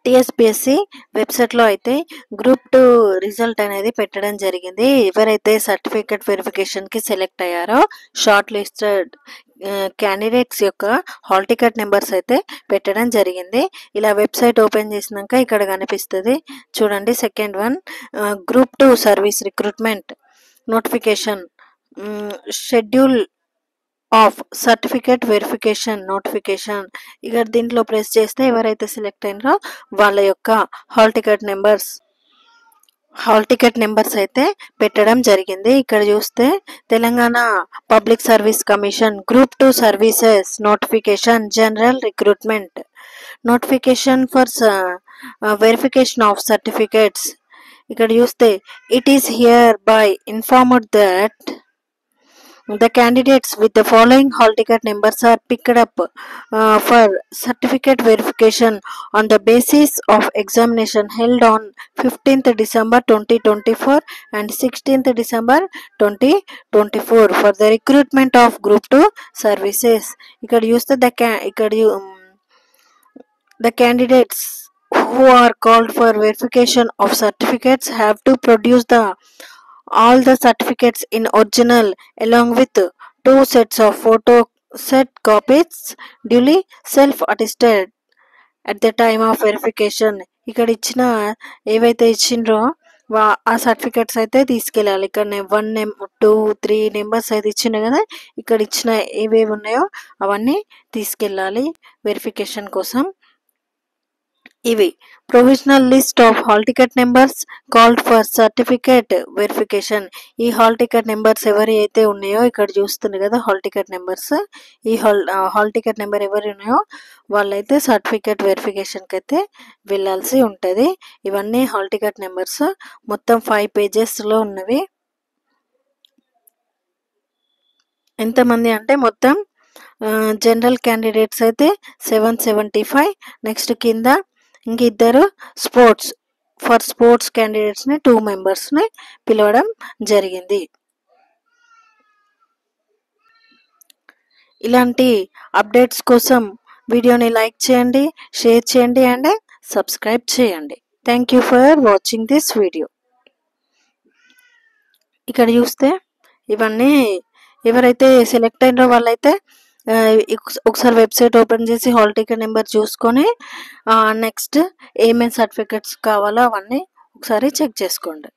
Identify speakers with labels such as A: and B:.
A: TSPSC వెబ్సైట్లో అయితే group 2 result అనేది పెట్టడం జరిగింది. ఎవరైతే సర్టిఫికేట్ వెరిఫికేషన్కి సెలెక్ట్ అయ్యారో షార్ట్ లిస్టెడ్ క్యాండిడేట్స్ యొక్క హాల్ టికెట్ నెంబర్స్ అయితే పెట్టడం జరిగింది. ఇలా వెబ్సైట్ ఓపెన్ చేసినాక ఇక్కడ కనిపిస్తుంది చూడండి. Second one, group 2 service recruitment notification schedule of certificate verification notification. ఇక్కడ దీంట్లో ప్రెస్ చేస్తే ఎవరైతే సెలెక్ట్ అయినారో వాళ్ళ యొక్క హాల్ టికెట్ నెంబర్స్ అయితే పెట్టడం జరిగింది. ఇక్కడ చూస్తే Telangana public service commission group 2 services notification general recruitment notification for verification of certificates. ఇక్కడ చూస్తే it is here by informed that the candidates with the following hall ticket numbers are picked up for certificate verification on the basis of examination held on 15th December 2024 and 16th December 2024 for the recruitment of group 2 services. ఇక్కడ చూస్తే the candidates who are called for verification of certificates have to produce all the certificates in original along with 2 sets of photo set copies duly self attested at the time of verification. ఇక్కడ ఇచ్చిన ఏవైతే ఇచ్చిండ్రో ఆ certificates అయితే తీసుకెళ్ళాలి. ఇక్కడ 1, 2, 3 numbers అయితే ఇచ్చిండ్రు కదా, ఇక్కడ ఇచ్చిన ఏవేవి ఉన్నాయో అవన్నీ తీసుకెళ్ళాలి వెరిఫికేషన్ కోసం. ఇవి provisional list of hall ticket numbers called for certificate verification. ఈ హాల్ టికెట్ నెంబర్స్ ఎవరి అయితే ఉన్నాయో ఇక్కడ చూస్తుంది కదా హాల్ టికెట్ నెంబర్స్, ఈ హాల్ టికెట్ నెంబర్ ఎవరు ఉన్నాయో వాళ్ళైతే సర్టిఫికేట్ వెరిఫికేషన్కి అయితే వెళ్ళాల్సి ఉంటుంది. ఇవన్నీ హాల్ టికెట్ నెంబర్స్ మొత్తం 5 పేజెస్లో ఉన్నవి. ఎంతమంది అంటే మొత్తం జనరల్ క్యాండిడేట్స్ అయితే 775. నెక్స్ట్ కింద ఇంక ఇద్దరు స్పోర్ట్స్ క్యాండిడేట్స్ని 2 మెంబర్స్ని పిలవడం జరిగింది. ఇలాంటి అప్డేట్స్ కోసం వీడియోని లైక్ చేయండి, షేర్ చేయండి అండ్ సబ్స్క్రైబ్ చేయండి. Thank you for watching this video. ఇక్కడ చూస్తే ఇవన్నీ ఎవరైతే సెలెక్ట్ అయినో వాళ్ళైతే ఒకసారి వెబ్సైట్ ఓపెన్ చేసి హాల్ టికెట్ నెంబర్ చూసుకొని నెక్స్ట్ ఏమేమి సర్టిఫికెట్స్ కావాలో అవన్నీ ఒకసారి చెక్ చేసుకోండి.